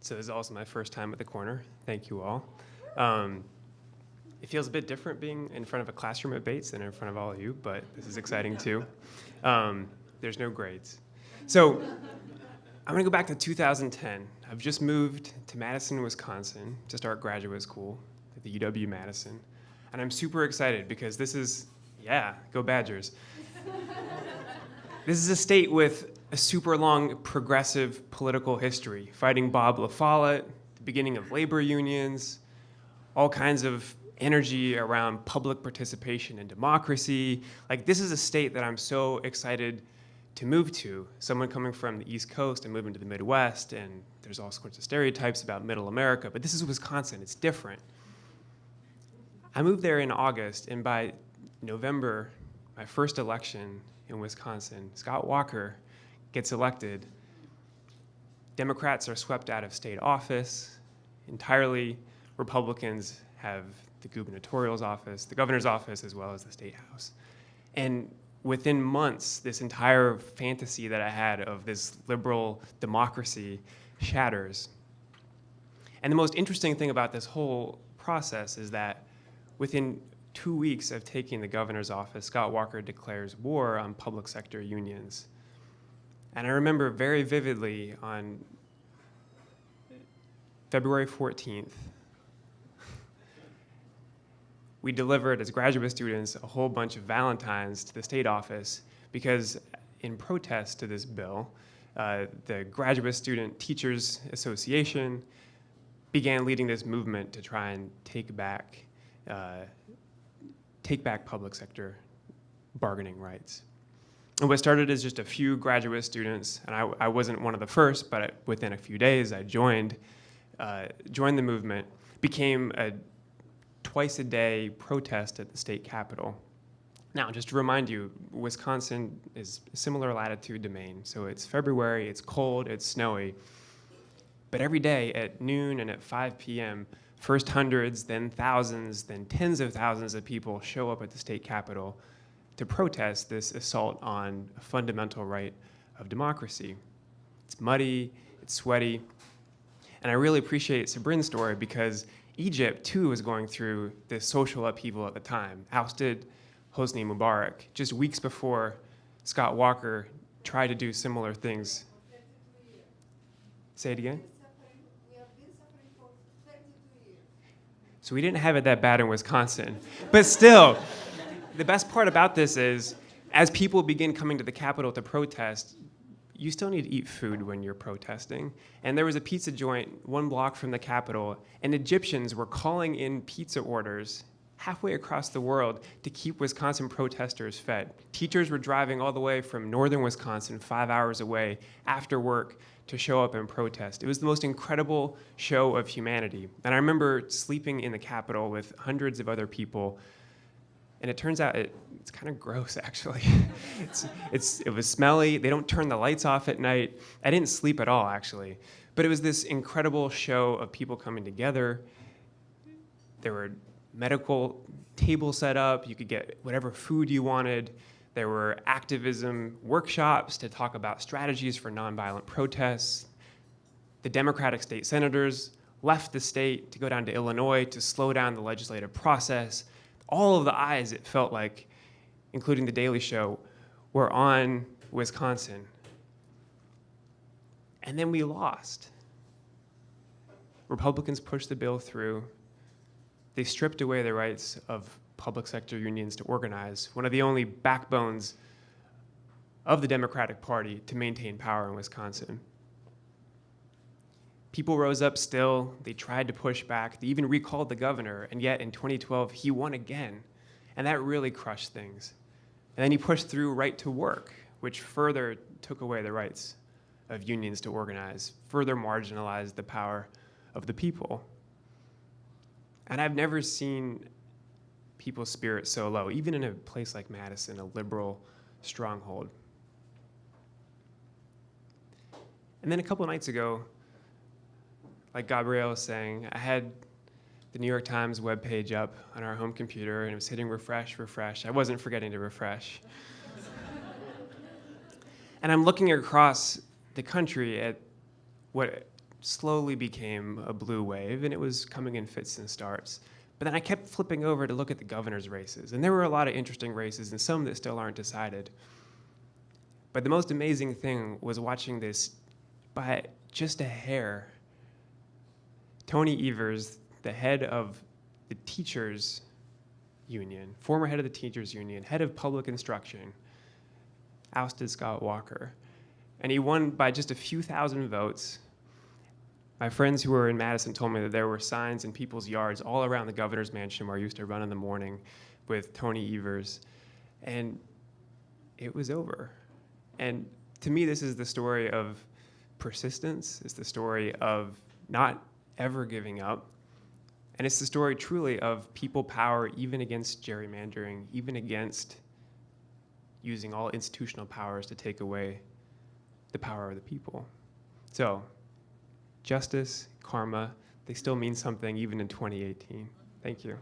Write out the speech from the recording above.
So this is also my first time at the corner. Thank you all. It feels a bit different being in front of a classroom at Bates than in front of all of you, but this is exciting too. There's no grades. So I'm gonna go back to 2010. I've just moved to Madison, Wisconsin to start graduate school at the UW-Madison. And I'm super excited because this is, yeah, go Badgers. This is a state with a super long progressive political history, fighting Bob La Follette, the beginning of labor unions, all kinds of energy around public participation and democracy. Like, this is a state that I'm so excited to move to. Someone coming from the East Coast and moving to the Midwest, and there's all sorts of stereotypes about middle America, but this is Wisconsin, it's different. I moved there in August, and by November, my first election in Wisconsin, Scott Walker gets elected. Democrats are swept out of state office entirely. Republicans have the gubernatorial's office, the governor's office, as well as the state house. And within months, this entire fantasy that I had of this liberal democracy shatters. And the most interesting thing about this whole process is that within 2 weeks of taking the governor's office, Scott Walker declares war on public sector unions. And I remember very vividly on February 14th, we delivered as graduate students a whole bunch of Valentines to the state office because in protest to this bill, the Graduate Student Teachers Association began leading this movement to try and take back public sector bargaining rights. And what started as just a few graduate students, and I wasn't one of the first, but within a few days I joined the movement, became a twice-a-day protest at the state capitol. Now, just to remind you, Wisconsin is similar latitude to Maine, so it's February, it's cold, it's snowy, but every day at noon and at 5 p.m., first hundreds, then thousands, then tens of thousands of people show up at the state capitol to protest this assault on a fundamental right of democracy. It's muddy, it's sweaty, and I really appreciate Sabrin's story because Egypt, too, was going through this social upheaval at the time, ousted Hosni Mubarak just weeks before Scott Walker tried to do similar things. Say it again? We have been suffering for 32 years. So we didn't have it that bad in Wisconsin. But still, the best part about this is, as people begin coming to the Capitol to protest, you still need to eat food when you're protesting. And there was a pizza joint 1 block from the Capitol, and Egyptians were calling in pizza orders halfway across the world to keep Wisconsin protesters fed. Teachers were driving all the way from northern Wisconsin, 5 hours away, after work to show up and protest. It was the most incredible show of humanity. And I remember sleeping in the Capitol with hundreds of other people, and it turns out it's kind of gross, actually. It was smelly. They don't turn the lights off at night. I didn't sleep at all, actually. But it was this incredible show of people coming together. There were medical tables set up. You could get whatever food you wanted. There were activism workshops to talk about strategies for nonviolent protests. The Democratic state senators left the state to go down to Illinois to slow down the legislative process. All of the eyes, it felt like, including The Daily Show, were on Wisconsin. And then we lost. Republicans pushed the bill through. They stripped away the rights of public sector unions to organize, one of the only backbones of the Democratic Party to maintain power in Wisconsin. People rose up still. They tried to push back. They even recalled the governor, and yet in 2012, he won again. And that really crushed things. And then he pushed through right to work, which further took away the rights of unions to organize, further marginalized the power of the people. And I've never seen people's spirit so low, even in a place like Madison, a liberal stronghold. And then a couple nights ago, like Gabrielle was saying, I had the New York Times webpage up on our home computer, and it was hitting refresh, refresh. I wasn't forgetting to refresh. And I'm looking across the country at what slowly became a blue wave, and it was coming in fits and starts. But then I kept flipping over to look at the governor's races, and there were a lot of interesting races and some that still aren't decided. But the most amazing thing was watching this, by just a hair, Tony Evers, the head of the teachers union, former head of the teachers union, head of public instruction, ousted Scott Walker. And he won by just a few thousand votes. My friends who were in Madison told me that there were signs in people's yards all around the governor's mansion where I used to run in the morning with Tony Evers. And it was over. And to me, this is the story of persistence. It's the story of not ever giving up. And it's the story truly of people power, even against gerrymandering, even against using all institutional powers to take away the power of the people. So justice, karma, they still mean something even in 2018. Thank you.